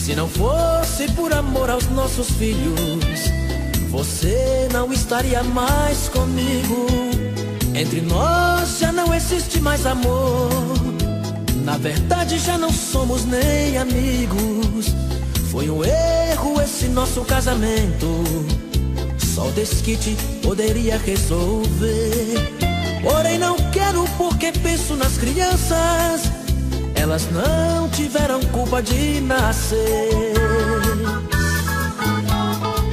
Se não fosse por amor aos nossos filhos, você não estaria mais comigo. Entre nós já não existe mais amor. Na verdade já não somos nem amigos. Foi um erro esse nosso casamento. Só o desquite poderia resolver. Porém não quero porque penso nas crianças. Elas não tiveram culpa de nascer.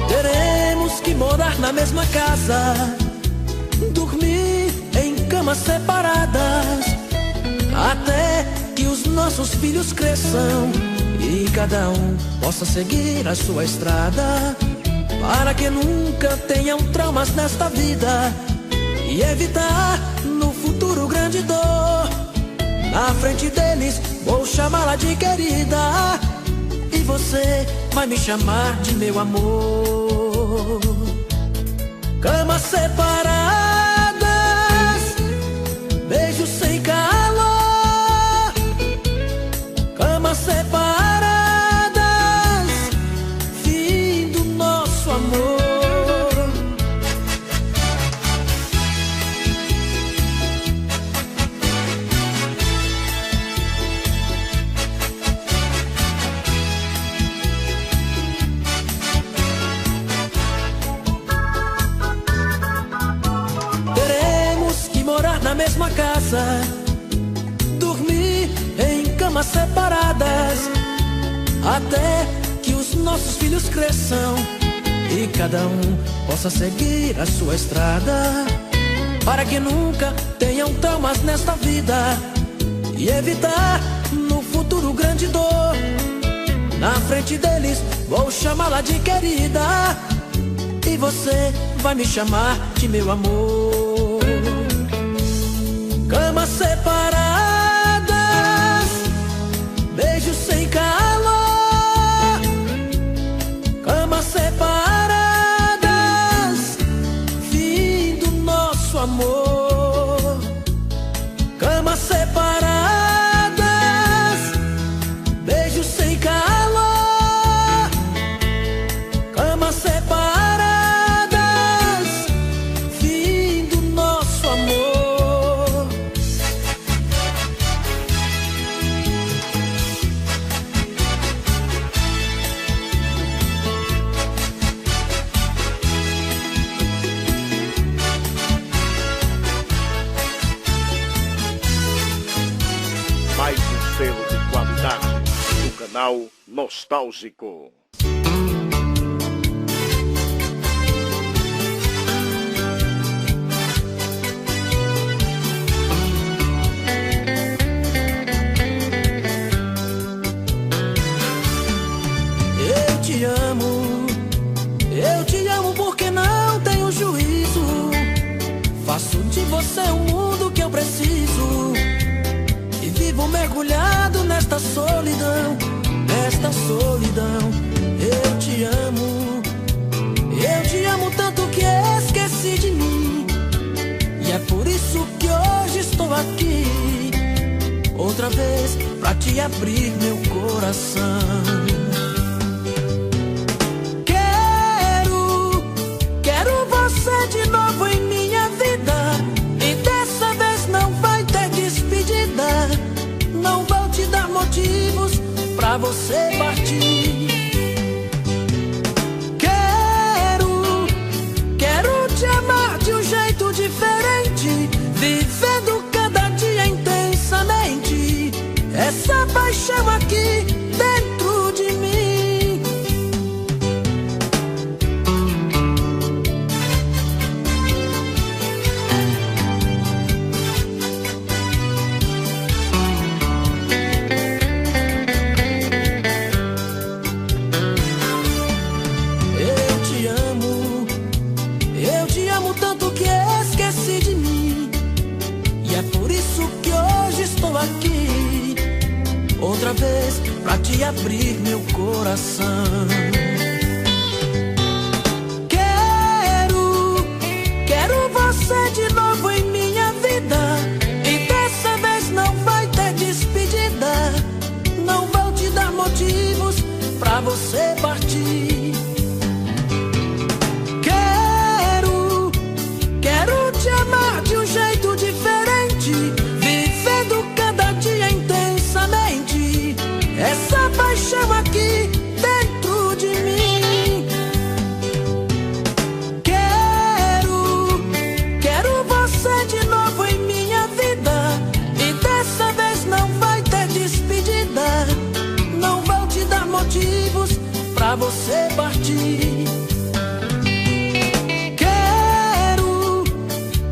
Teremos que morar na mesma casa, dormir em camas separadas, até que os nossos filhos cresçam e cada um possa seguir a sua estrada, para que nunca tenham traumas nesta vida e evitar no futuro grande dor. Na frente deles vou chamá-la de querida, e você vai me chamar de meu amor. Camas separadas, beijos sem calor. Camas separadas, fim do nosso amor. Na mesma casa, dormir em camas separadas, até que os nossos filhos cresçam e cada um possa seguir a sua estrada, para que nunca tenham traumas nesta vida e evitar no futuro grande dor. Na frente deles vou chamá-la de querida, e você vai me chamar de meu amor. Camas separadas, beijos sem calor. Camas separadas, fim do nosso amor. Camas separadas, beijos sem calor. Camas separadas, fim do nosso amor. Mais um selo de qualidade do canal Nostálgico. Eu te amo porque não tenho juízo. Faço de você o mundo que eu preciso, e vivo mergulhado nesta solidão, nesta solidão. Eu te amo tanto que esqueci de mim, e é por isso que hoje estou aqui, outra vez pra te abrir meu coração. Quero você de novo em minha vida, e dessa vez não vai ter despedida. Não vou te dar motivos pra você partir. Quero te amar de um jeito diferente, vivendo cada dia intensamente essa paixão aqui dentro de mim. Eu te amo tanto que esqueci de mim, e é por isso que hoje estou aqui, outra vez pra te abrir meu coração. Quero você de novo em minha vida, e dessa vez não vai ter despedida. Não vou te dar motivos pra motivos pra você partir.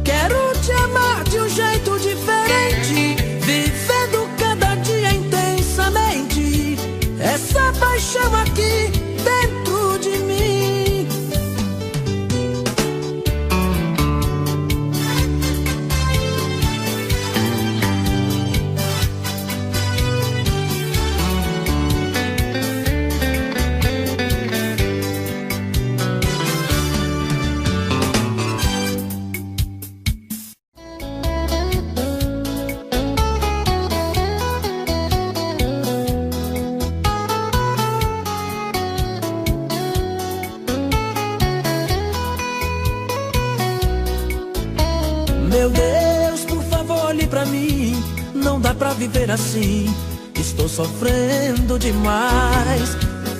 Quero te amar de um jeito diferente, vivendo cada dia intensamente essa paixão aqui dentro de mim. Meu Deus, por favor, olhe pra mim. Não dá pra viver assim, estou sofrendo demais.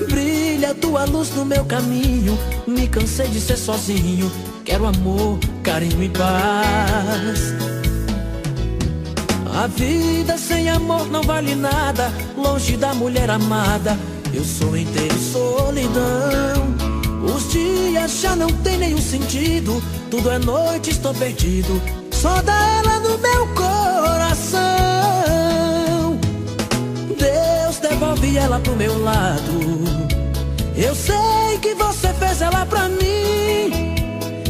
Brilha a tua luz no meu caminho, me cansei de ser sozinho. Quero amor, carinho e paz. A vida sem amor não vale nada, longe da mulher amada eu sou inteiro solidão. Os dias já não tem nenhum sentido, tudo é noite, estou perdido, só dá ela no meu coração. Deus, devolve ela pro meu lado. Eu sei que você fez ela pra mim.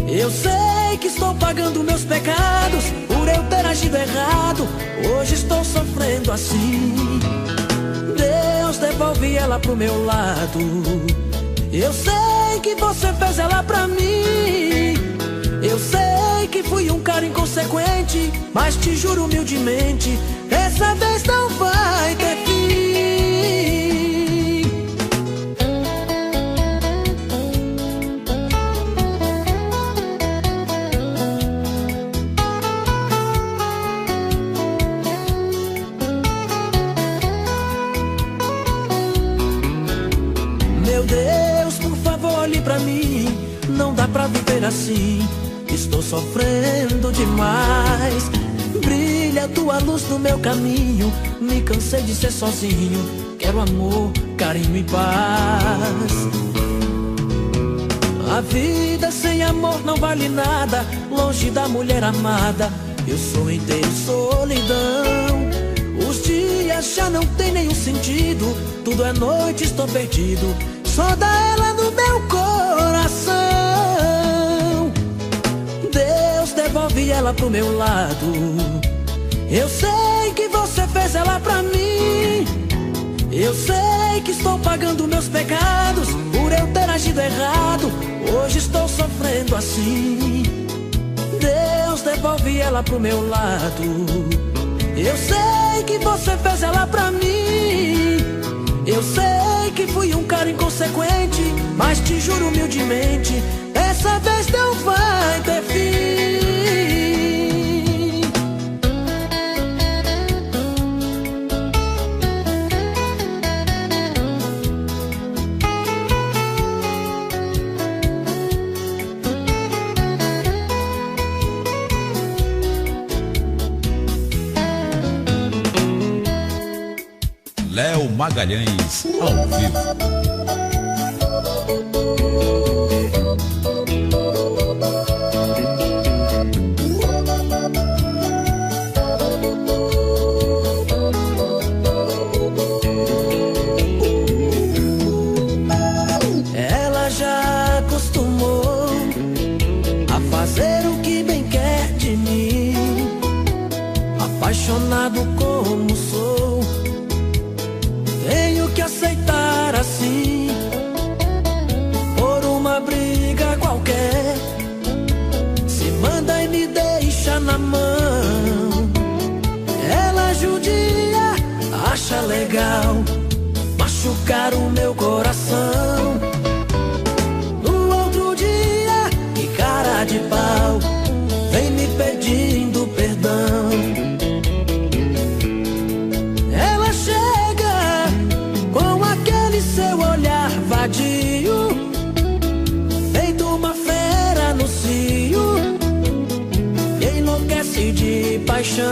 Eu sei que estou pagando meus pecados por eu ter agido errado. Hoje estou sofrendo assim. Deus, devolve ela pro meu lado. Eu sei que você fez ela pra mim. Eu sei que fui um cara inconsequente, mas te juro humildemente, essa vez não vai ter fim. Meu Deus, por favor, olhe pra mim. Não dá pra viver assim, estou sofrendo demais. Brilha a tua luz no meu caminho, me cansei de ser sozinho. Quero amor, carinho e paz. A vida sem amor não vale nada, longe da mulher amada eu sou inteiro solidão. Os dias já não tem nenhum sentido, tudo é noite, estou perdido, só dá ela no meu coração. Deus, devolve ela pro meu lado. Eu sei que você fez ela pra mim. Eu sei que estou pagando meus pecados por eu ter agido errado. Hoje estou sofrendo assim. Deus, devolve ela pro meu lado. Eu sei que você fez ela pra mim. Eu sei que fui um cara inconsequente, mas te juro humildemente, essa vez não vai ter fim. Léo Magalhães, ao vivo. Ela já acostumou a fazer o que bem quer de mim. Apaixonado como sou, tenho que aceitar assim. Por uma briga qualquer, se manda e me deixa na mão. Ela judia, acha legal machucar o meu coração. No outro dia, que cara de pau, vem me pedindo perdão. Ela chega com aquele seu olhar vadio, feito uma fera no cio, e enlouquece de paixão.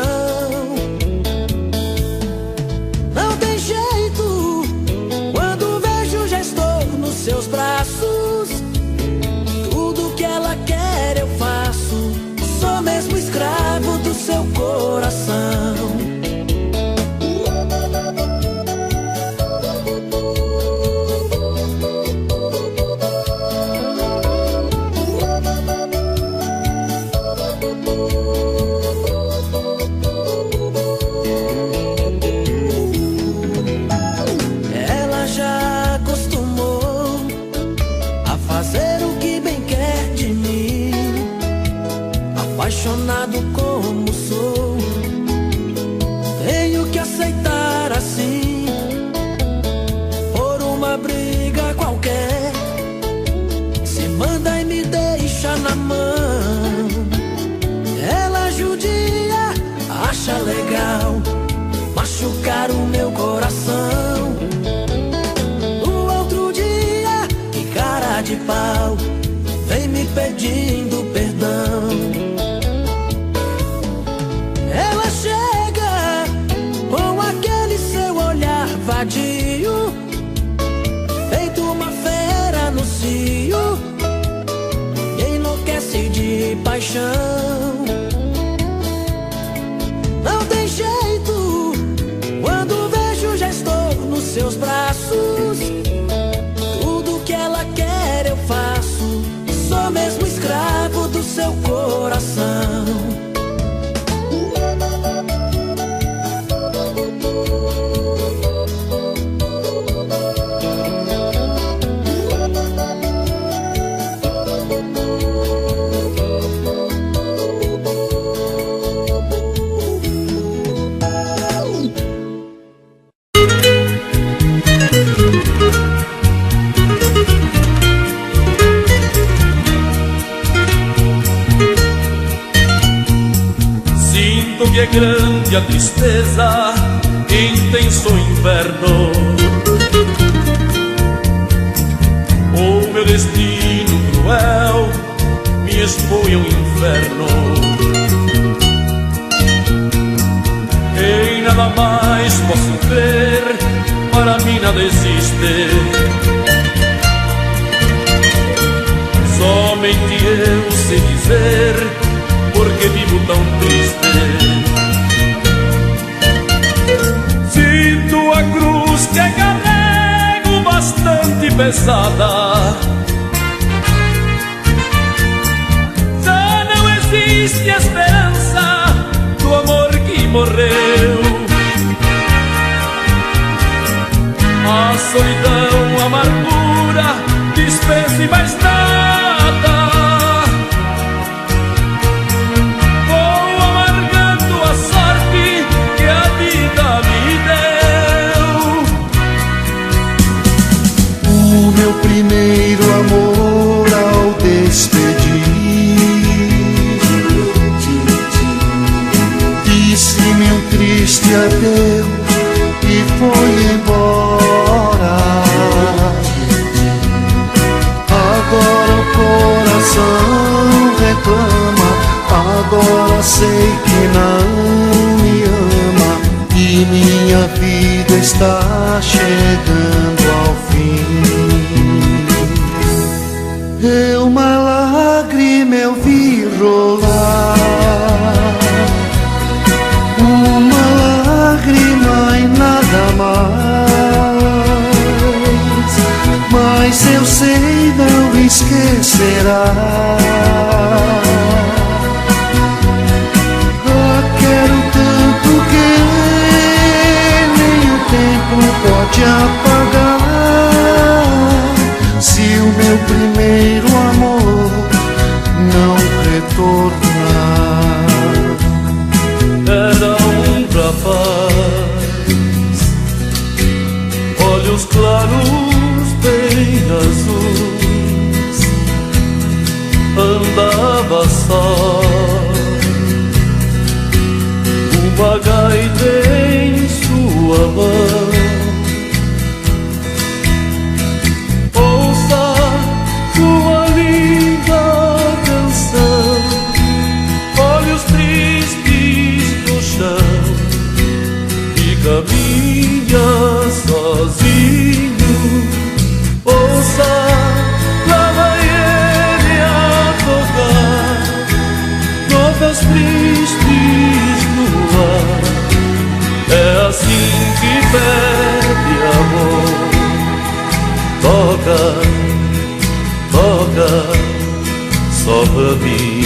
Não tem jeito, quando vejo apaixonado como sou, tenho que aceitar assim, por uma briga qualquer. Se manda e me deixa na mão, ela judia, acha legal machucar o meu coração. No outro dia, que cara de pau, vem me pedindo perdão. Ela chega com aquele seu olhar vadio, feito uma fera no cio, e enlouquece de paixão. Não tem jeito, quando vejo já estou nos seus braços. Tudo que ela quer eu faço, sou mesmo escravo do seu coração. Que é grande a tristeza, intenso inverno. O meu destino cruel me expõe ao inferno. Em nada mais posso crer, para mim nada existe. Somente eu sei dizer porque vivo tão triste. Sinto a cruz que carrego bastante pesada. Já não existe esperança do amor que morreu. A solidão, a amargura, dispense mais nada. Meu primeiro amor ao despedir, disse-me um triste adeus e foi embora. Agora o coração reclama, agora sei que não me ama e minha vida está chegando ao fim. Uma lágrima eu vi rolar, uma lágrima e nada mais, mas eu sei não esquecerá. Quero tanto que nem o tempo pode apagar. Se o meu primeiro amor não retornar. Era um rapaz, olhos claros bem azuis, andava só, uma gaita em sua mão. Sua linda canção, olhos tristes no chão, e caminha sozinho. Ouça, lá vai ele a tocar, notas tristes no ar. É assim que pede amor. Toca, toca só pra mim.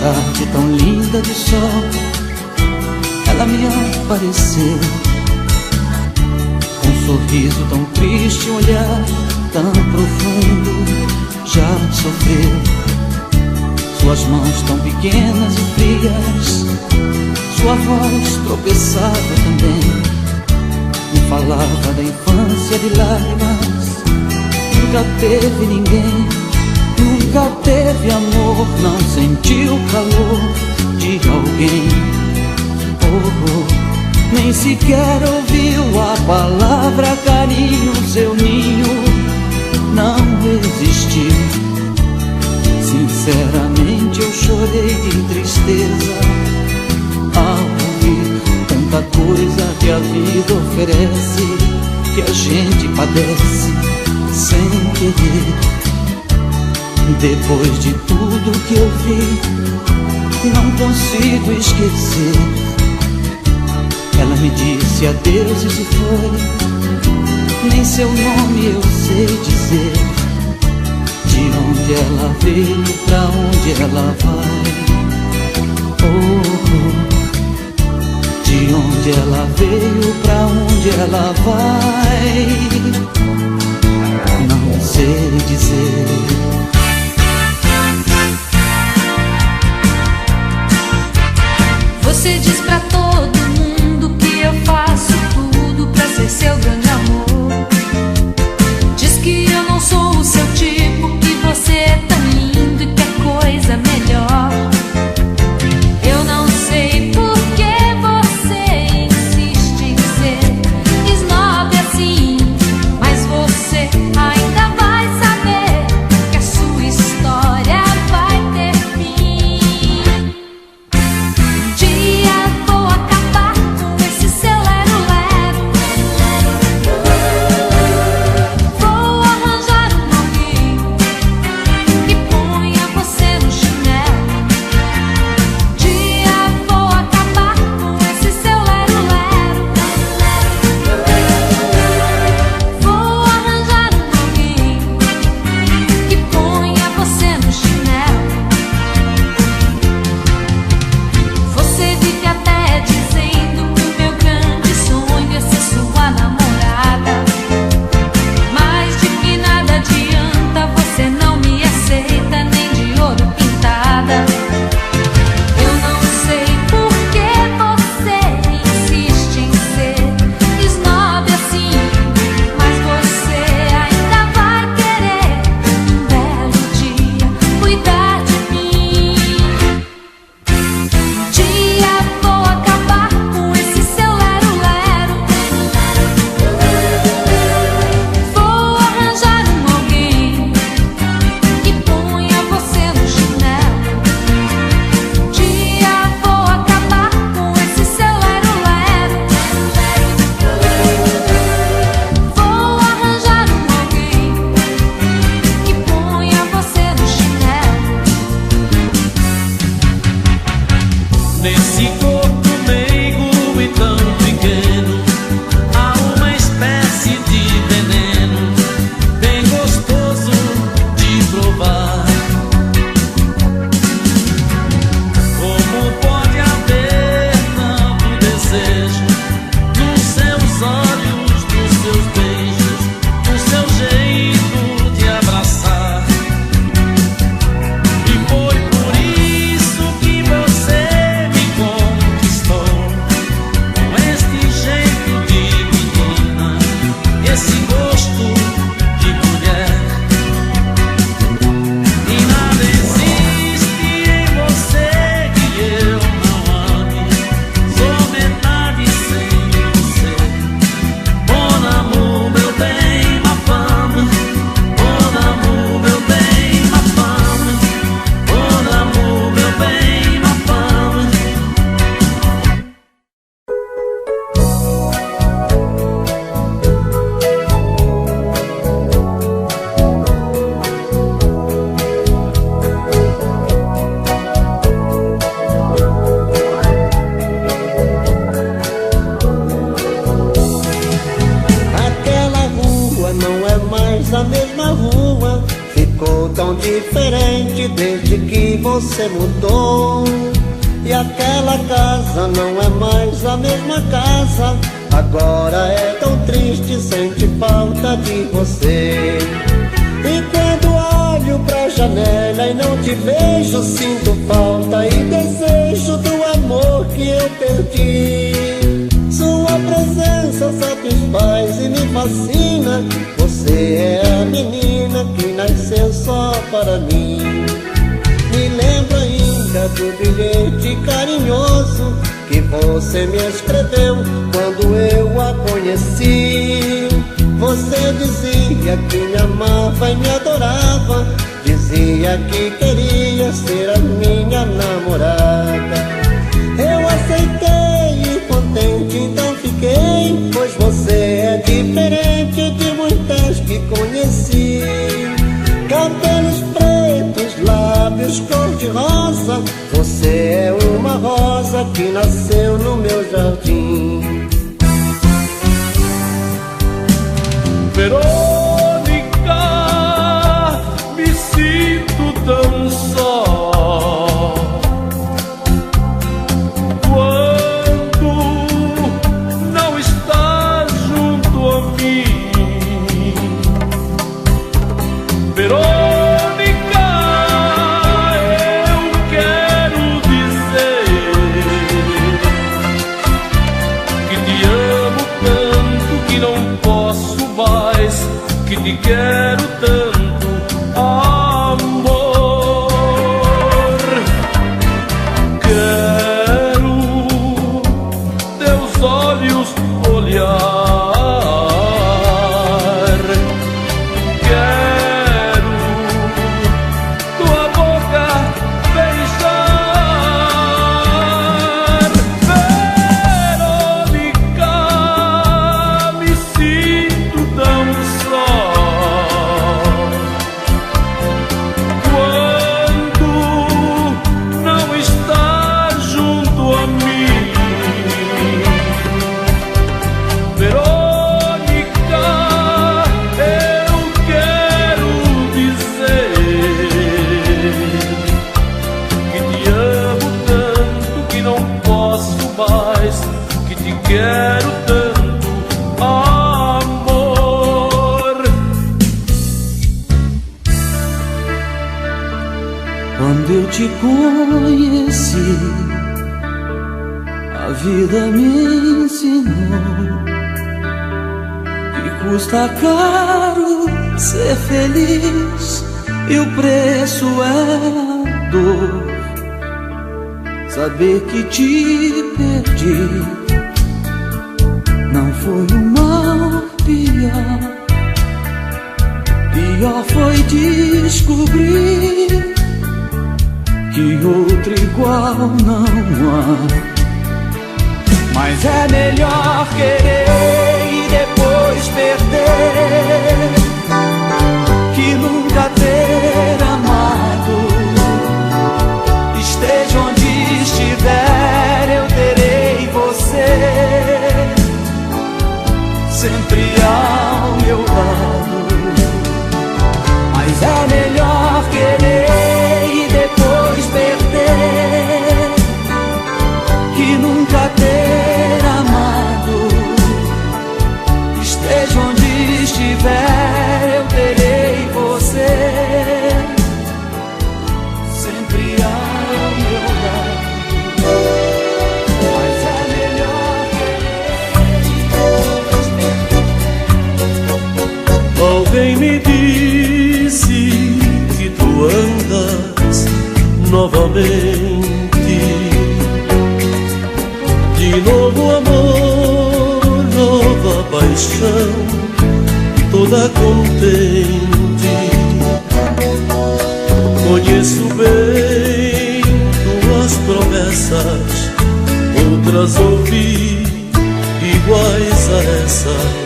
tarde tão linda de sol, ela me apareceu, com um sorriso tão triste, um olhar tão profundo. Já sofreu, suas mãos tão pequenas e frias, sua voz tropeçava também, me falava da infância de lágrimas. Nunca teve ninguém, nunca teve amor, não sentiu o calor de alguém. Oh, nem sequer ouviu a palavra carinho, seu ninho não existiu. Sinceramente eu chorei de tristeza ao ouvir tanta coisa que a vida oferece, que a gente padece sem querer. Depois de tudo que eu vi, não consigo esquecer. Ela me disse adeus e se foi, nem seu nome eu sei dizer. De onde ela veio, pra onde ela vai. Oh, de onde ela veio, pra onde ela vai, não sei dizer. Você diz pra todo mundo que eu faço tudo pra ser seu grande amor. Diz que eu não sou o seu tipo, que você é tão lindo e quer coisa melhor. Eu não sei por que você insiste em ser snob assim, mas você ainda vai saber que a sua história vai ter fim. Um dia vou acabar com esse seu lero-lero. tão diferente desde que você mudou. E aquela casa não é mais a mesma casa. Agora é tão triste, sente falta de você. E quando olho pra janela e não te vejo, sinto falta e desejo do amor que eu perdi. Sua presença satisfaz e me fascina. Você é a menina que nasceu só para mim. Me lembro ainda do bilhete carinhoso que você me escreveu quando eu a conheci. Você dizia que me amava e me adorava, dizia que queria ser a minha namorada. Eu aceitei e contente então fiquei, pois você é diferente de muitas que conheci. Cabelos pretos, lábios cor-de-rosa, você é uma rosa que nasceu no meu jardim. Verônica, me sinto tão só quando não está junto a mim. Verônica, eu quero dizer que te amo tanto que não posso mais, que te quero tanto, amor. Quero teus olhos olhar, quero tua boca beijar. Verônica, me sinto tão só quando não está junto a mim. Verônica, eu quero dizer que te amo tanto que não posso mais, que te quero tanto, amor. Quando eu te conheci, a vida me ensinou que custa caro ser feliz e o preço é a dor. Saber que te perdi não foi o mal pior. Pior foi descobrir que outro igual não há. Mas é melhor querer e depois perder que nunca ter amado. Esteja onde estiver, eu terei você sempre ao meu lado. Mas é melhor querer e depois perder que nunca ter amado. Esteja onde estiver, eu terei você sempre ao meu lado. Mas é melhor querer e depois perder. Alguém me disse que tu andas novamente. De novo amor, nova paixão, toda contente. Conheço bem tuas promessas, outras ouvi iguais a essas.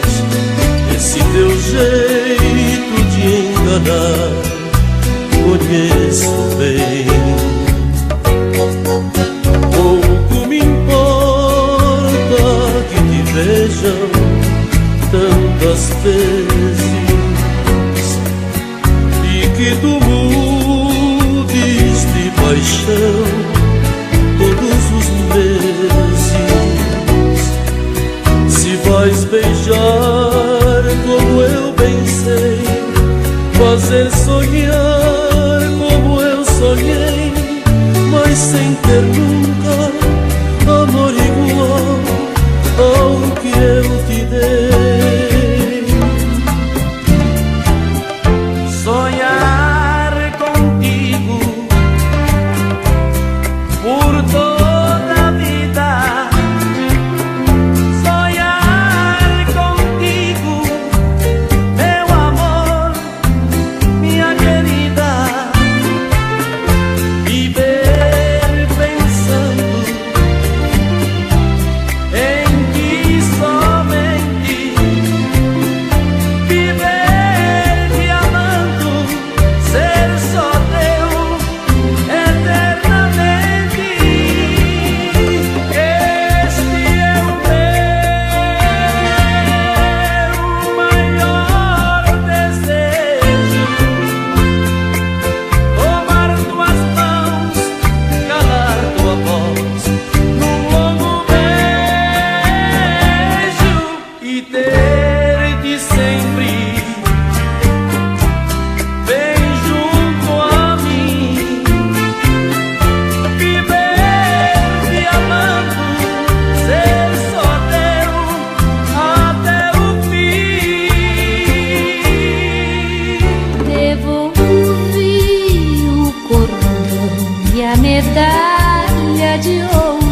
Esse teu jeito de enganar, conheço bem. Pouco me importa que te vejam tantas vezes e que tu mudes nos beijar como eu bem sei, fazer sonhar como eu sonhei, mas sem ter nunca amor igual ao que eu te dei. Sonhar contigo por toda a vida, sonhar contigo, meu amor, minha querida, viver pensando em ti somente, viver te amando, ser só teu eternamente. Este é o meu maior desejo, tomar tuas mãos, calar tua voz num longo beijo e ter-te sempre bem junto a mim, viver te amando, ser só teu até o fim. Devolvi o cordão e a medalha de ouro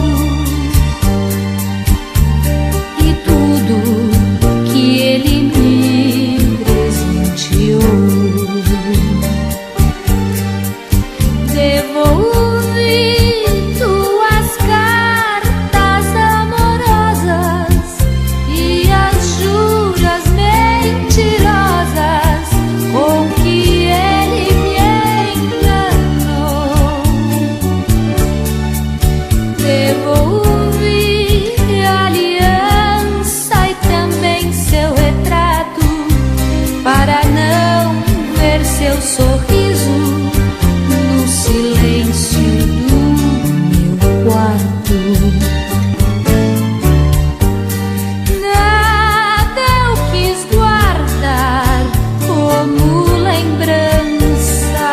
e tudo que ele me presenteou. Devolvi tuas cartas amorosas e as juras mentirosas com que ele me enganou. Devolvi a aliança e também seu retrato para não ver seu sorriso no silêncio do meu quarto. Nada eu quis guardar como lembrança,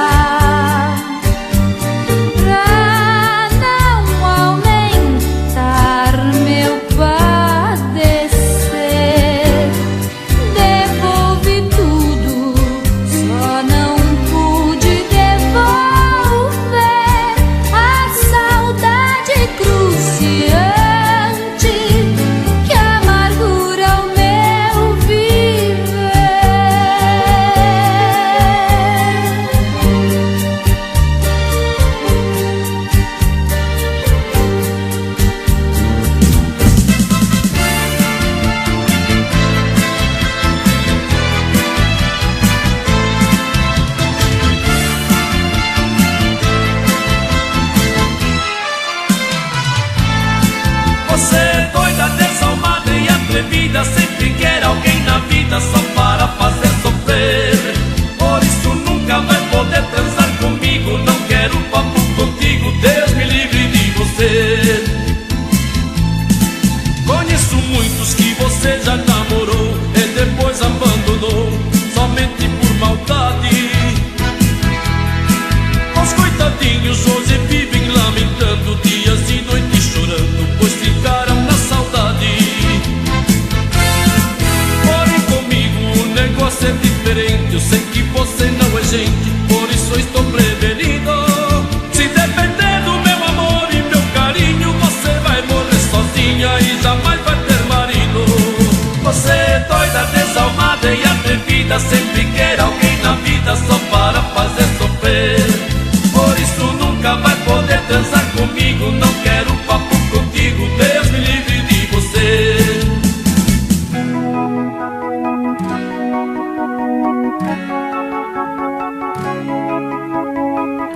pra não aumentar meu padecer. Devolvi tudo, só não pude devolver a saudade cruciante que amargura o meu viver. Você é doida, desalmada e atrevida, sempre quer alguém na vida só para fazer sofrer. Por isso nunca vai poder transar comigo, não quero papo contigo, Deus me livre de você. Conheço muitos que você já namorou e depois abandonou, somente por maldade. Os coitadinhos hoje vivem lamentando, dias e noites chorando, pois ficaram na saudade. Porém comigo o negócio é diferente, eu sei que você não é gente, por isso eu estou prevenido. Se depender do meu amor e meu carinho, você vai morrer sozinha e jamais vai ter marido. Você é doida, desalmada e atrevida, sempre quer alguém na vida só para fazer sofrer. Por isso nunca vai poder transar comigo, não quero papo contigo, Deus me livre de você.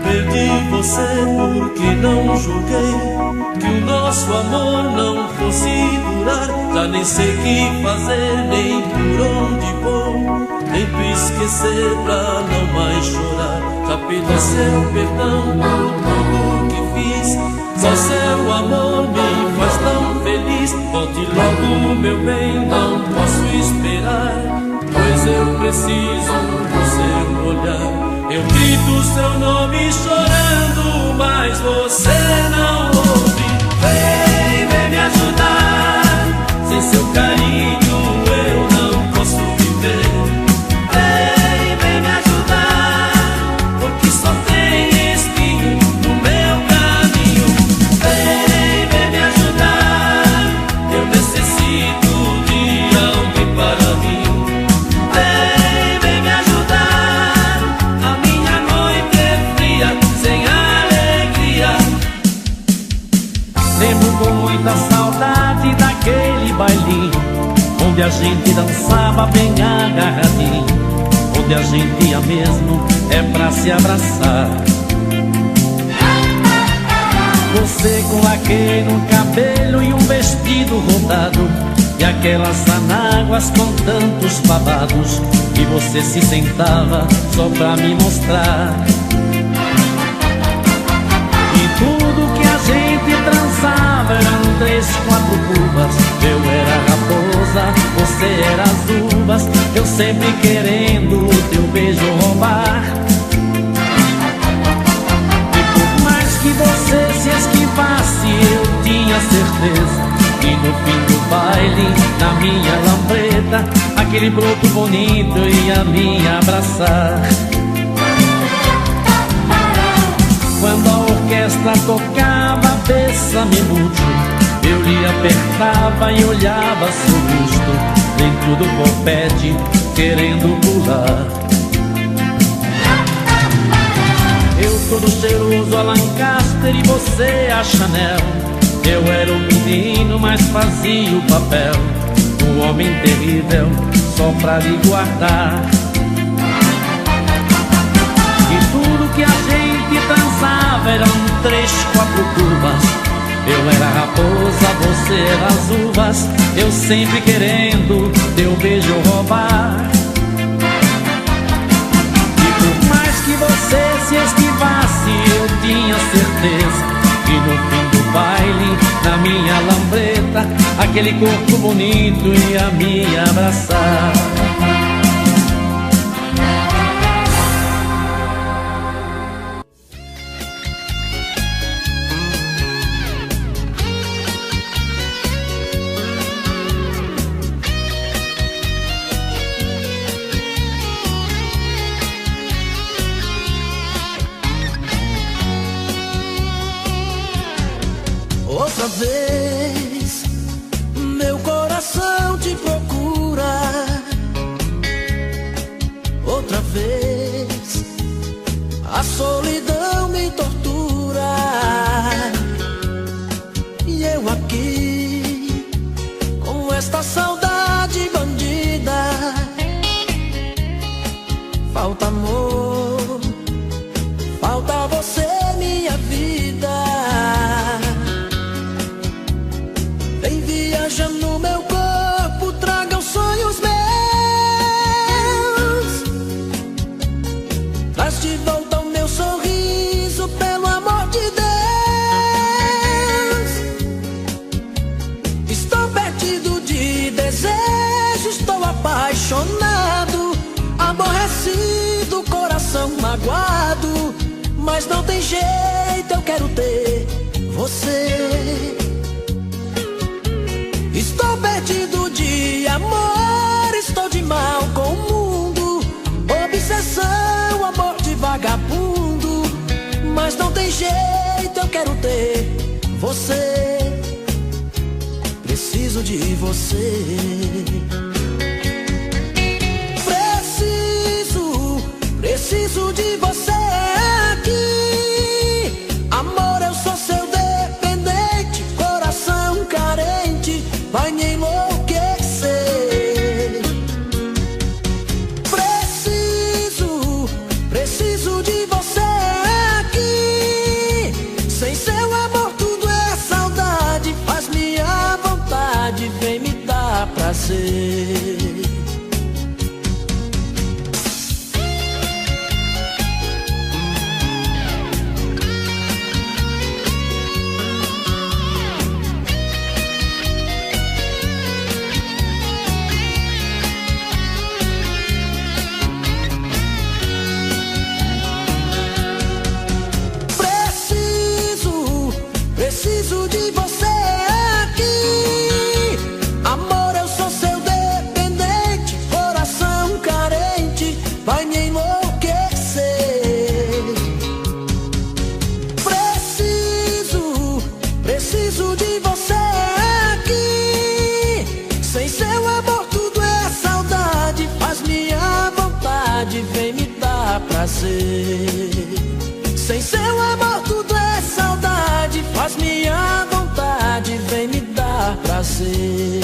Perdi você porque não julguei que o nosso amor não fosse durar. Já nem sei o que fazer, nem por onde vou, tento esquecer pra não mais chorar. Já pedi seu perdão por tudo que fiz, só seu amor me faz tão feliz. feliz. Volte logo, meu bem, não posso esperar, pois eu preciso do seu olhar. Eu grito seu nome chorando, mas você não ouve. Vem me ajudar, sem seu carinho eu não posso viver. Vem me ajudar, porque só tem espinho no meu caminho. Vem me ajudar, eu necessito de alguém para mim. Vem me ajudar, a minha noite é fria, sem alegria. Lembro com muita saudade daquele bailinho onde a gente dançava bem agarradinho, onde a gente ia mesmo é pra se abraçar. Você com laque no cabelo e um vestido rodado, e aquelas anáguas com tantos babados, e você se sentava só pra me mostrar. E tudo que a gente transava eram 3, 4 cubas. Eu era a raposa, você era as uvas, eu sempre querendo o teu beijo roubar. E por mais que você se esquivasse, eu tinha certeza que no fim do baile, na minha lambreta, aquele broto bonito ia me abraçar. Quando a orquestra tocava Bésame Mucho, eu lhe apertava e olhava seu rosto dentro do copete, querendo pular. Eu todo cheiroso a Lancaster e você a Chanel. Eu era o menino, mas fazia o papel do homem terrível só pra lhe guardar. E tudo que a gente dançava eram 3, 4 cubas. Eu era a raposa, você era as uvas, eu sempre querendo teu beijo roubar. E por mais que você se esquivasse, eu tinha certeza que no fim do baile, na minha lambreta, aquele corpo bonito ia me abraçar. Outra vez, meu coração te procura. Outra vez, a solidão me tortura. E eu aqui, com esta saudade bandida. Falta amor, falta você, minha vida. Vem viajar no meu corpo, traga os sonhos meus. Traz de volta o meu sorriso, pelo amor de Deus. Estou perdido de desejo, estou apaixonado, aborrecido, coração magoado. Mas não tem jeito, eu quero ter você. Estou perdido de amor, estou de mal com o mundo. Obsessão, amor de vagabundo. Mas não tem jeito, eu quero ter você. Preciso de você. Preciso de você aqui. Amor, eu sou seu dependente, coração carente, vai me enlouquecer. Preciso de você aqui. Sem seu amor tudo é saudade, faz minha vontade, vem me dar prazer. prazer. Sem seu amor tudo é saudade, faz minha vontade, vem me dar prazer.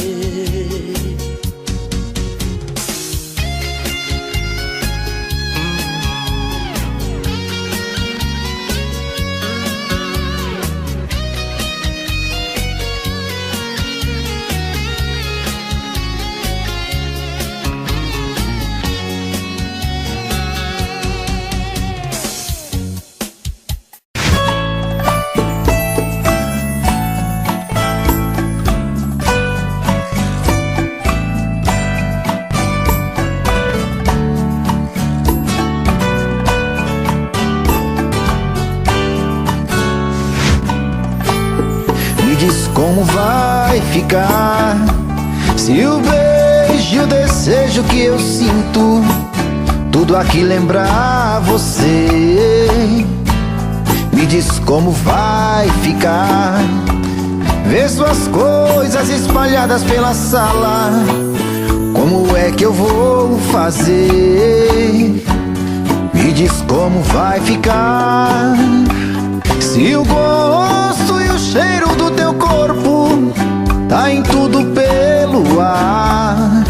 Como vai ficar se o beijo e o desejo que eu sinto tudo aqui lembrar você? Me diz como vai ficar ver suas coisas espalhadas pela sala. Como é que eu vou fazer? Me diz como vai ficar se o gosto e o cheiro do teu corpo tá em tudo pelo ar.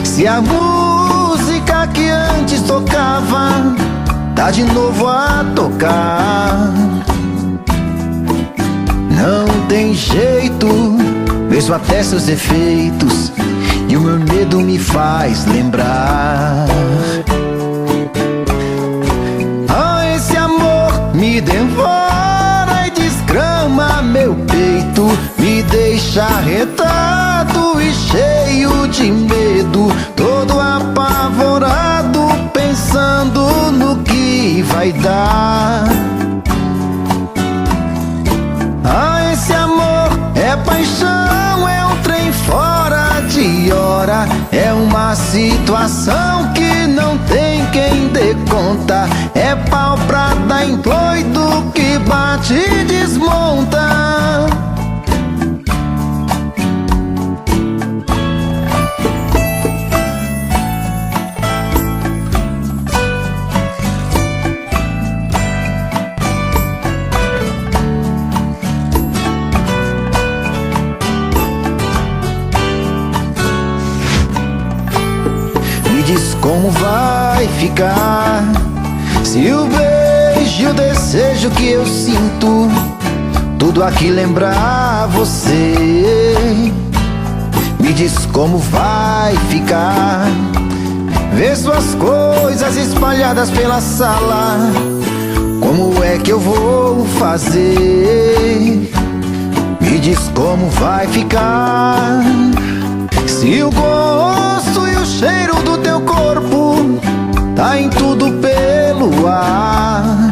Se a música que antes tocava tá de novo a tocar. Não tem jeito, mesmo até seus efeitos, e o meu medo me faz lembrar. Me devora e desgrama meu peito, me deixa arretado e cheio de medo, todo apavorado, pensando no que vai dar. Ah, esse amor é paixão, é um trem fora de hora, é uma situação que não tem quem dê conta, é pau pra dar em doido que bate e desmonta. Me diz como vai ficar se o beijo e o desejo que eu sinto tudo aqui lembrar você? Me diz como vai ficar ver suas coisas espalhadas pela sala. Como é que eu vou fazer? Me diz como vai ficar se o gosto e o cheiro do teu corpo tá em tudo pelo ar.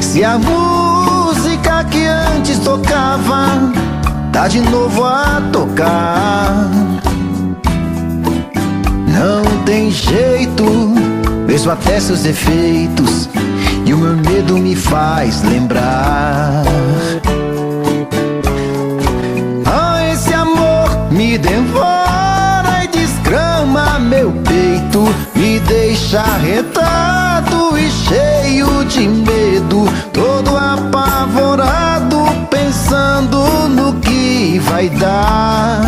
Se a música que antes tocava tá de novo a tocar. Não tem jeito, mesmo até seus efeitos, e o meu medo me faz lembrar. Ah, esse amor me devora e desgrama meu peito, me deixa arretado e cheio de medo, todo apavorado, pensando no que vai dar.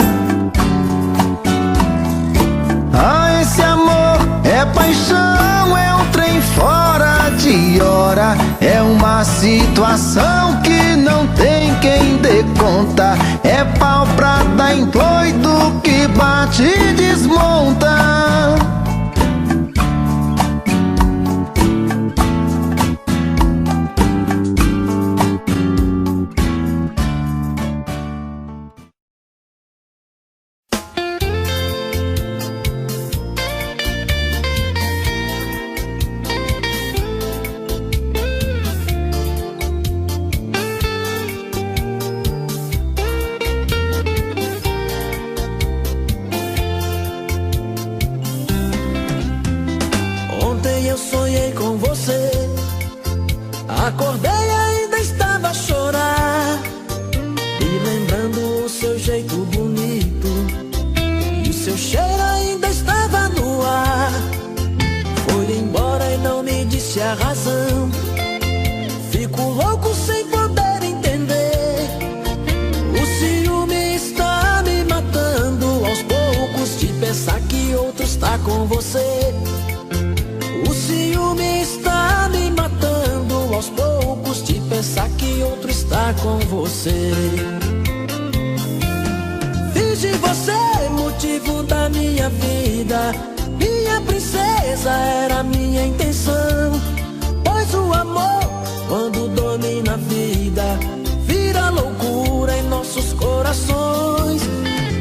Ah, esse amor é paixão, é um trem fora de hora, é uma situação que não tem quem dê conta, é pau pra dar em doido que bate e desmonta. você. Fiz de você motivo da minha vida, minha princesa era minha intenção. Pois o amor, quando domina a vida, vira loucura em nossos corações.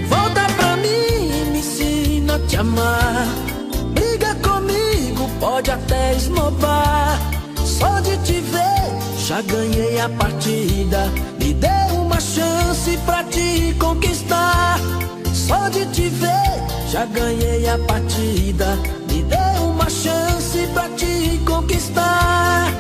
Volta pra mim e me ensina a te amar. Briga comigo, pode até esnobar. Só de te ver, já ganhei a partida. Me dê uma chance pra te conquistar. Só de te ver, já ganhei a partida. Me dê uma chance pra te conquistar.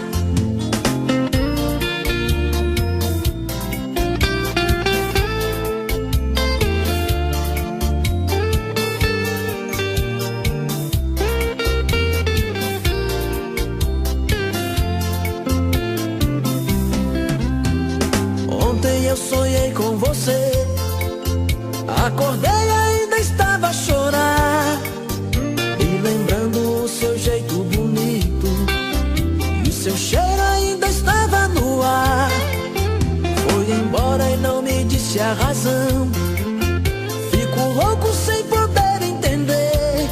Ontem eu sonhei com você, acordei e ainda estava a chorar, e lembrando o seu jeito bonito, e o seu cheiro ainda estava no ar. Foi embora e não me disse a razão. Fico louco sem poder entender.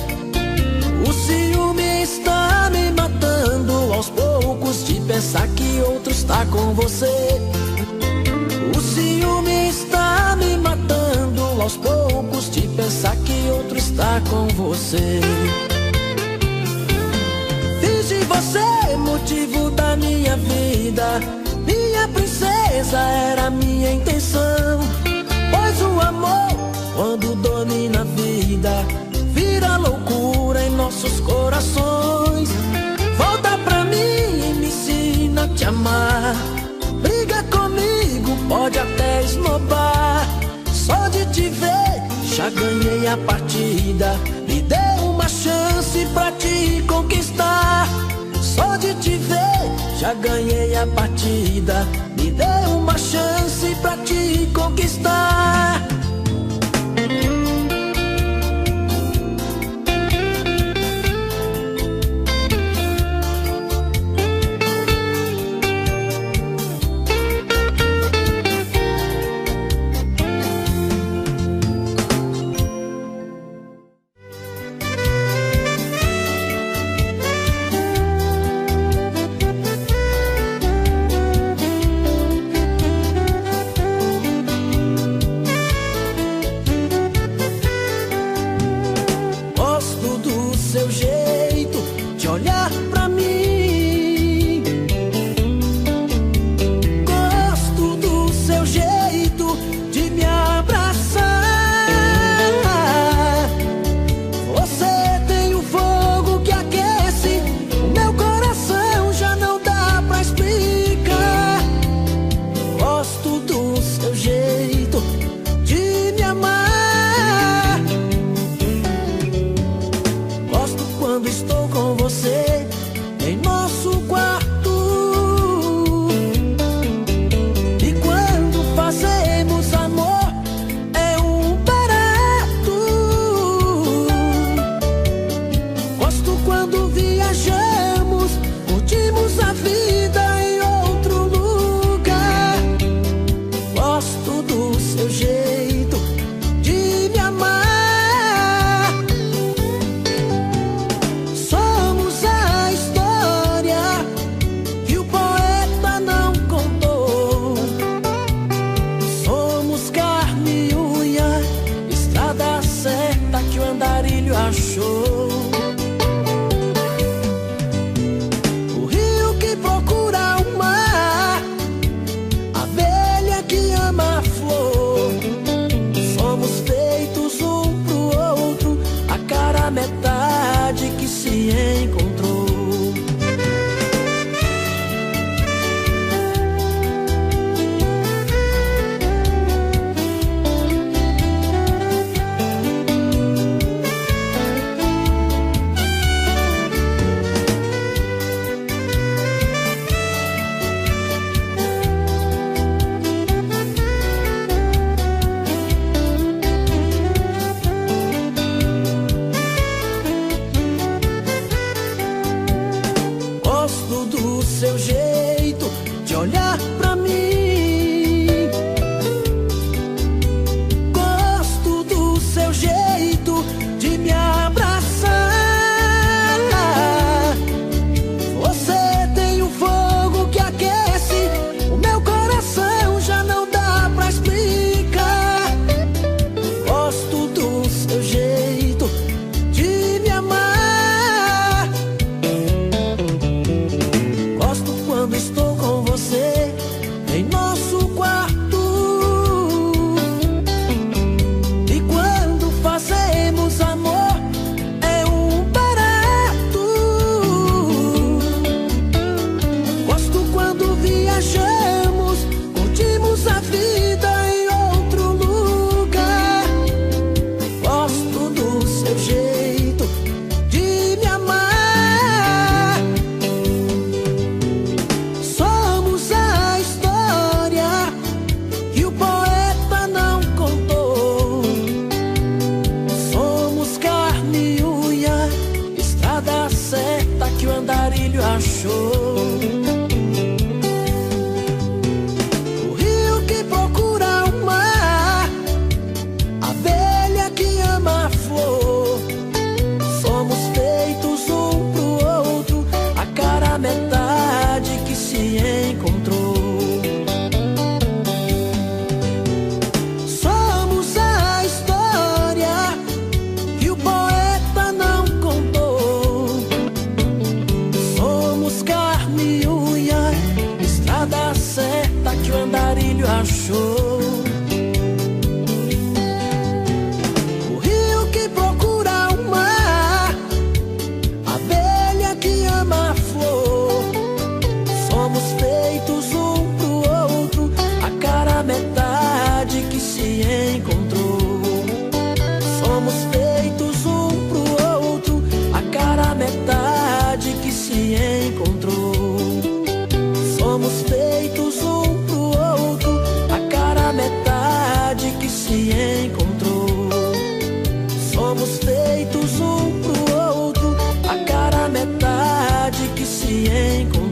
O ciúme está me matando aos poucos, de pensar que outro está com você. O ciúme está me matando aos poucos, de pensar que outro está com você. Fiz de você motivo da minha vida, minha princesa era minha intenção. Pois o amor, quando domina a vida, vira loucura em nossos corações. Volta pra mim e me ensina a te amar. Briga comigo, pode até esnobar. Só de te ver, já ganhei a partida. Me dê uma chance pra te conquistar. Só de te ver, já ganhei a partida. Me dê uma chance pra te conquistar. cara metade que se encontrou. Somos feitos um pro outro, a cara metade que se encontrou.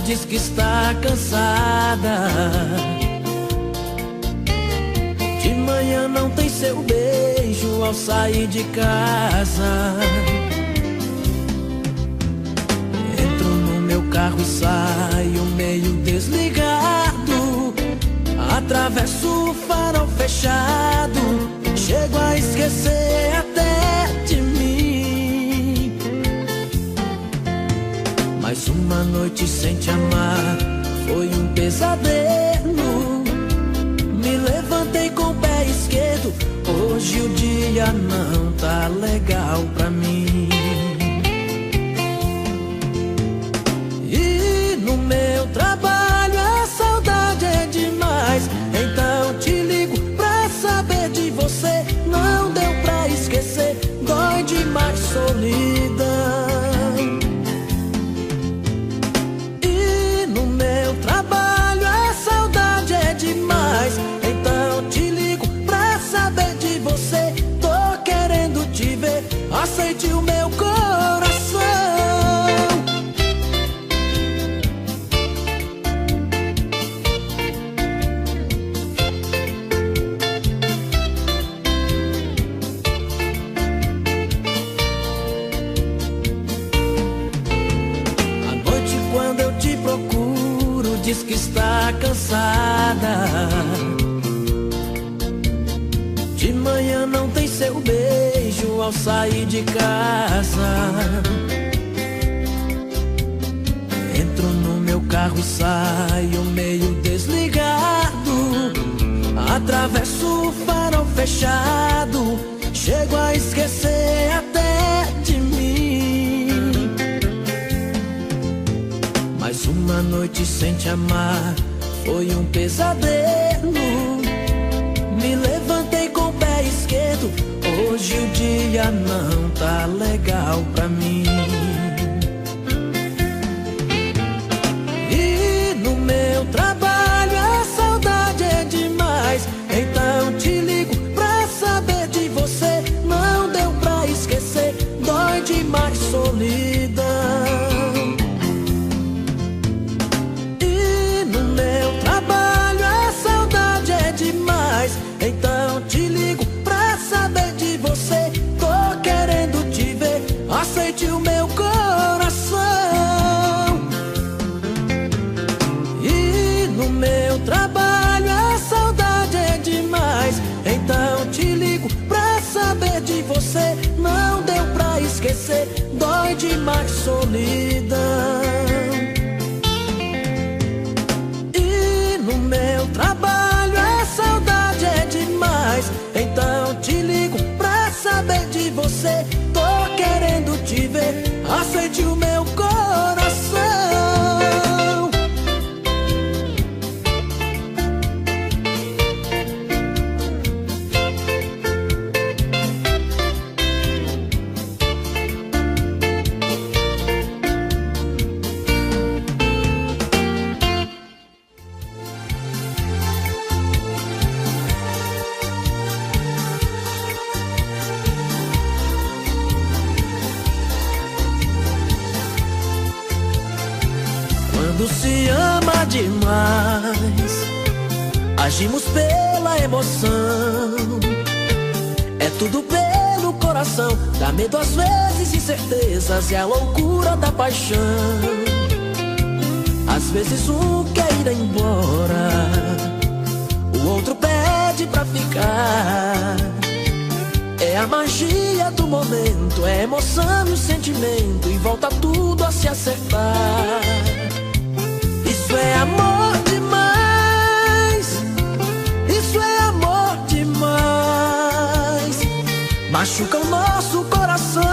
Diz que está cansada. De manhã não tem seu beijo ao sair de casa. Entro no meu carro e saio meio desligado. Atravesso o farol fechado. Chego a esquecer até de mim. Mais uma noite sem te amar foi um pesadelo. Me levantei com o pé esquerdo. Hoje o dia não tá legal pra mim. E no meu trabalho a saudade é demais. Então te ligo pra saber de você. Não deu pra esquecer, dói demais solidão. Então te ligo pra saber de você. Tô querendo te ver, aceite o meu coração. À noite quando eu te procuro, diz que está cansada. De manhã não tem seu beijo ao sair de casa. Entro no meu carro e saio meio desligado. Atravesso o farol fechado. Chego a esquecer até de mim. Mais uma noite sem te amar foi um pesadelo. Me levantei com o pé esquerdo. Hoje o dia não tá legal pra mim. E no meu trabalho a saudade é demais. Então te ligo pra saber de você. Não deu pra esquecer, dói demais solidão. Então te ligo pra saber de você. Tô querendo te ver, aceite o meu coração. E no meu trabalho a saudade é demais. Então te ligo pra saber de você. Não deu pra esquecer, dói demais solidão. E no meu trabalho a saudade é demais. Então te ligo pra saber de você. Tô querendo te ver, aceite o meu coração. Quando se ama demais, agimos pela emoção. É tudo pelo coração. coração, dá medo às vezes, incertezas e a loucura da paixão. Às vezes um quer ir embora, o outro pede pra ficar. É a magia do momento, é a emoção e o sentimento, e volta tudo a se acertar. Isso é amor demais, isso é amor demais. Machuca o nosso coração,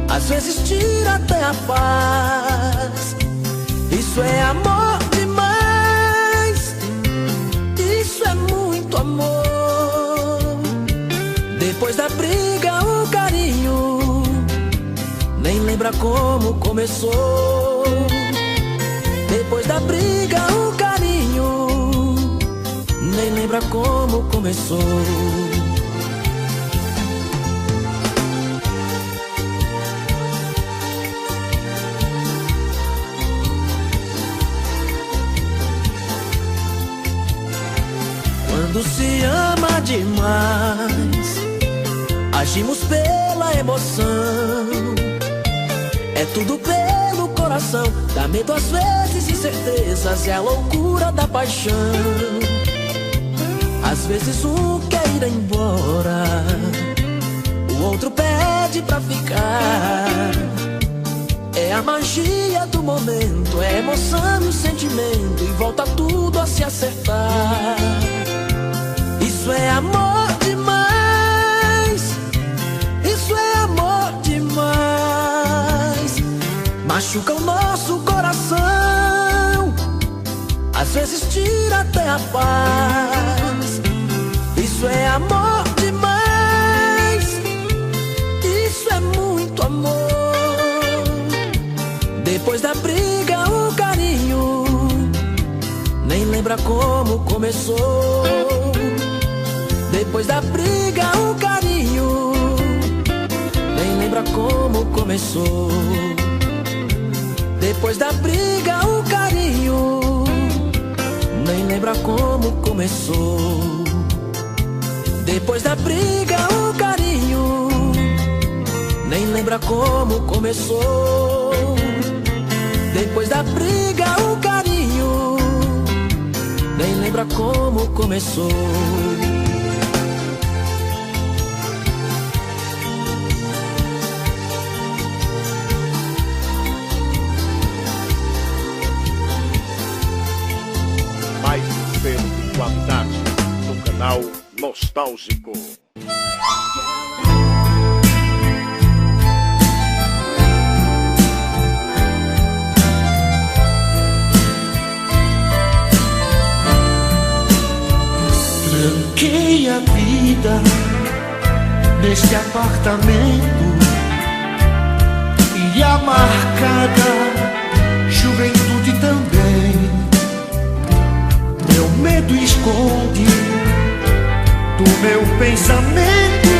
às vezes tira até a paz. Isso é amor demais, isso é muito amor. Depois da briga o carinho nem lembra como começou. Depois da briga o carinho nem lembra como começou. Quando se ama demais, agimos pela emoção. É tudo pelo coração, dá medo às vezes, incertezas, é a loucura da paixão. Às vezes um quer ir embora, o outro pede pra ficar. É a magia do momento, é a emoção e o sentimento, e volta tudo a se acertar. Isso é amor demais, isso é amor demais. Machuca o nosso coração, às vezes tira até a paz. Isso é amor demais, isso é muito amor. Depois da briga o carinho nem lembra como começou. Depois da briga o carinho nem lembra como começou. Depois da briga o carinho nem lembra como começou. Depois da briga o carinho nem lembra como começou. Depois da briga o carinho nem lembra como começou. Mais um selo de qualidade no canal Nostálgico. Tranquei a vida neste apartamento e a marcada juventude também. Meu medo esconde do meu pensamento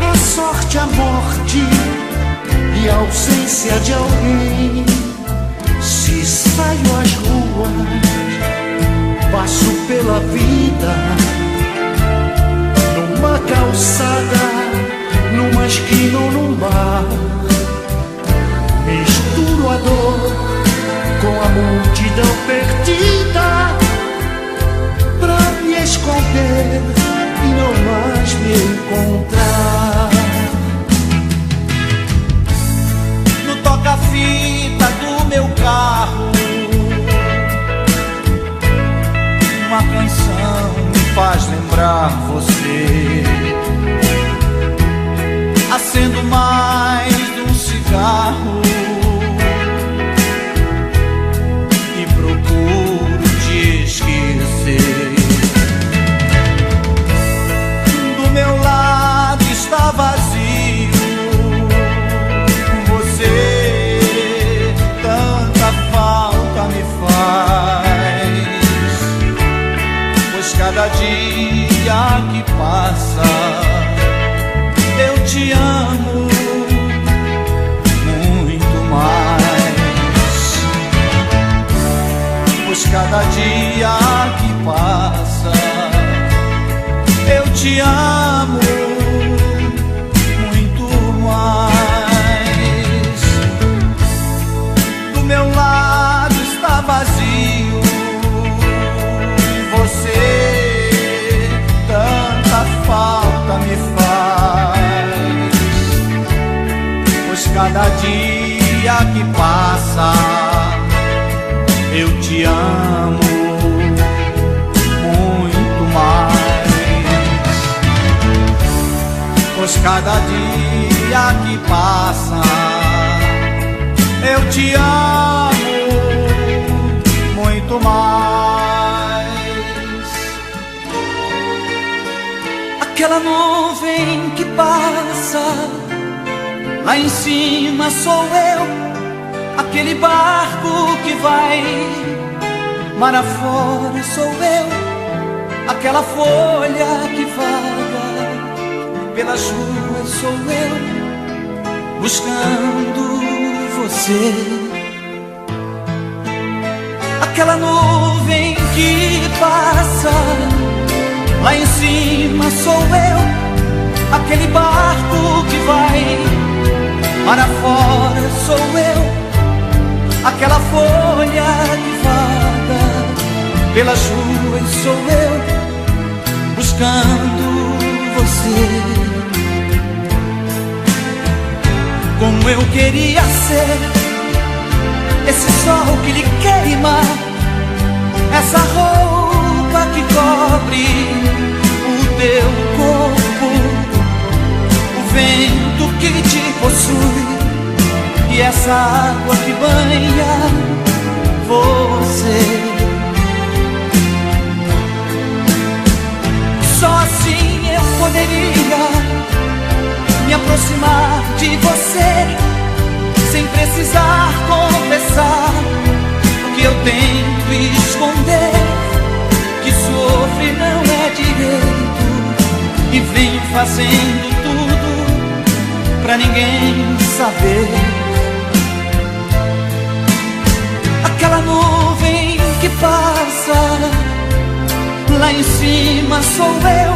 a sorte, a morte e a ausência de alguém. Se saio às ruas, passo pela vida, numa calçada, numa esquina ou num bar. Misturo a dor com a multidão perdida, pra me esconder e não mais me encontrar. No toca-fita do meu carro, uma canção me faz lembrar você. Acendo mais de um cigarro e procuro te esquecer. Do meu lado está vazio, você tanta falta me faz. Cada dia que passa, eu te amo muito mais. Pois cada dia que passa, eu te amo cada dia que passa eu te amo muito mais. Pois cada dia que passa eu te amo muito mais. Aquela nuvem que passa, lá em cima sou eu. Aquele barco que vai mar afora sou eu. Aquela folha que vaga pelas ruas sou eu, buscando você. Aquela nuvem que passa, lá em cima sou eu. Aquele barco que vai mar afora sou eu. Aquela folha que vaga pelas ruas sou eu, buscando você. Como eu queria ser esse sol que lhe queima, essa roupa que cobre o teu corpo, o vento que te possui e essa água que banha você. Só assim eu poderia me aproximar de você, sem precisar confessar o que eu tento esconder, que sofre não é direito e venho fazendo tudo pra ninguém saber. Aquela nuvem que passa, lá em cima sou eu.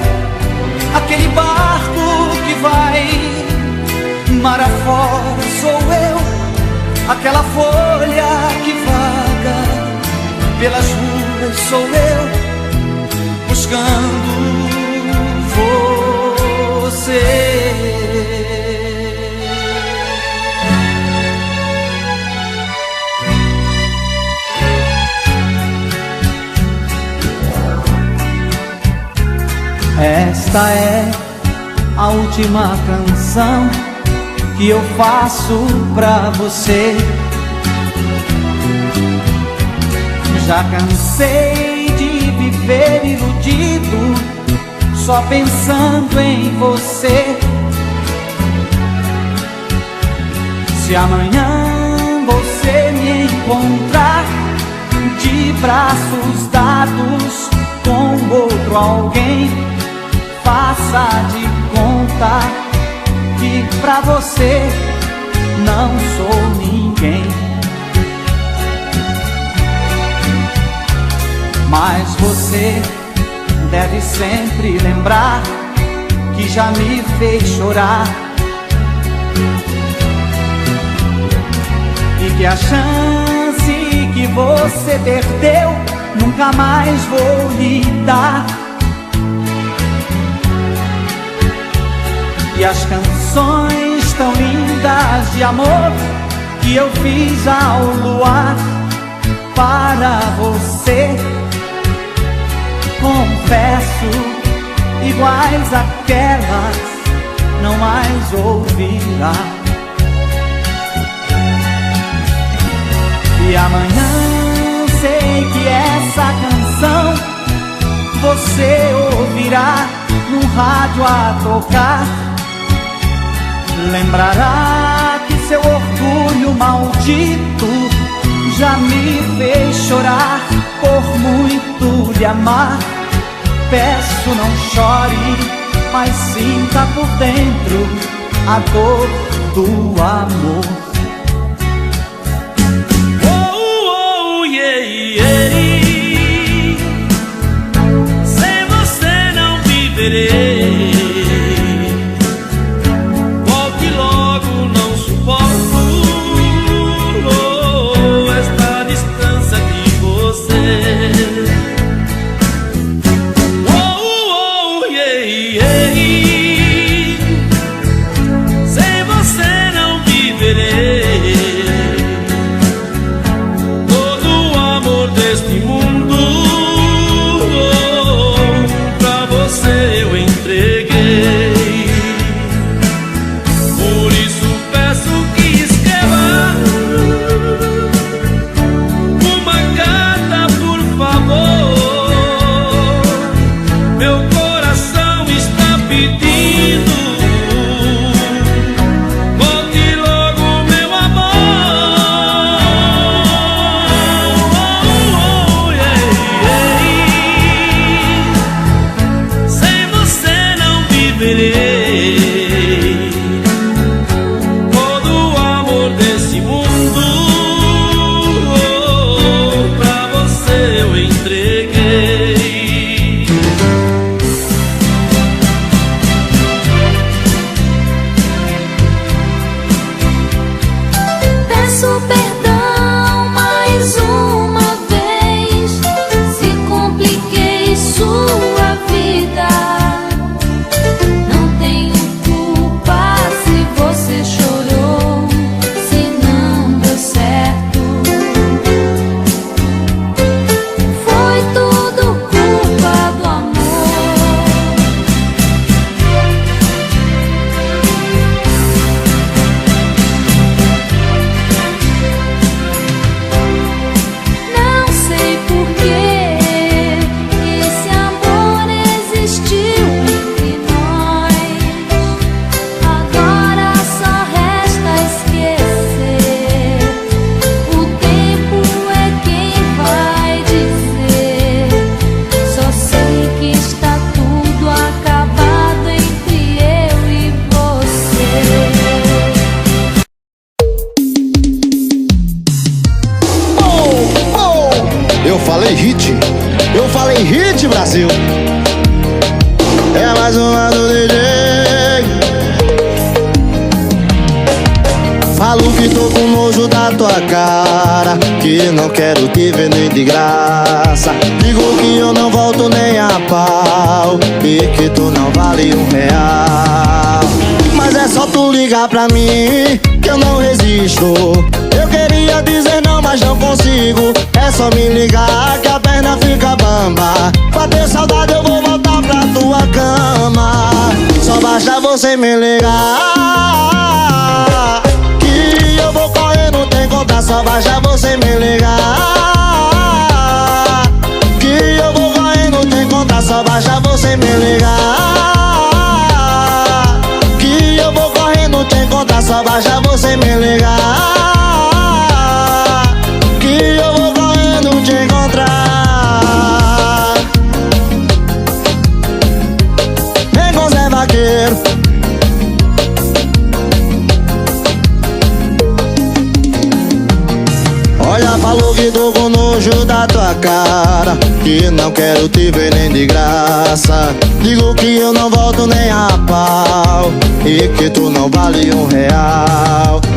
Aquele barco que vai mar afora sou eu. Aquela folha que vaga pelas ruas sou eu, buscando você. Esta é a última canção que eu faço pra você. Já cansei de viver iludido, só pensando em você. Se amanhã você me encontrar de braços dados com outro alguém, faça de conta que pra você não sou ninguém. Mas você deve sempre lembrar que já me fez chorar e que a chance que você perdeu nunca mais vou lhe dar. E as canções tão lindas de amor que eu fiz ao luar para você, confesso, iguais àquelas não mais ouvirá. E amanhã sei que essa canção você ouvirá no rádio a tocar. Lembrará que seu orgulho maldito já me fez chorar por muito lhe amar. Peço, não chore, mas sinta por dentro a dor do amor. Oh, oh, yeah, yeah. Sem você não viverei. Volte logo, não suporto esta distância de você. Sem você não viverei. Brasil. É mais uma do DJ. Falo que tô com nojo da tua cara, que não quero te ver nem de graça. Digo que eu não volto nem a pau e que tu não vale R$1. Mas é só tu ligar pra mim que eu não resisto. Eu queria dizer não, mas não consigo. É só me ligar que a perna fica bamba. Bateu saudade, eu vou voltar pra tua cama. Só basta você me ligar que eu vou correr, não tem conta. Só basta você me ligar que eu vou correr, não tem conta. Só basta você me ligar que eu vou correr, não tem conta. Só basta você me ligar que eu vou correndo te encontrar. Vem com Zé Vaqueiro. Olha, falou que tô com nojo da tua cara, que não quero te ver nem de graça. Digo que eu não volto nem a pau e que tu não vale R$1.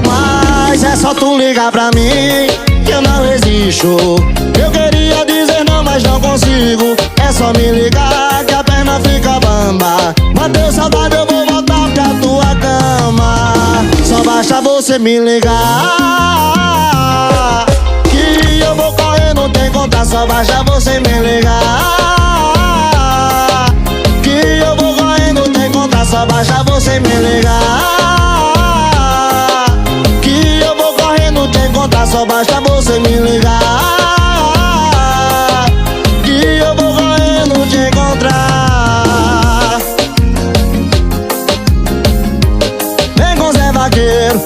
Mas é só tu ligar pra mim que eu não resisto. Eu queria dizer não, mas não consigo. É só me ligar que a perna fica bamba. Bateu saudade, eu vou voltar pra tua cama. Só basta você me ligar que eu vou correr, não tem conta. Só basta você me ligar que eu vou correr, não tem conta. Só basta você me ligar que eu vou correr, não tem conta. Só basta você me ligar que eu vou correndo te encontrar. Vem com Zé Vaqueiro.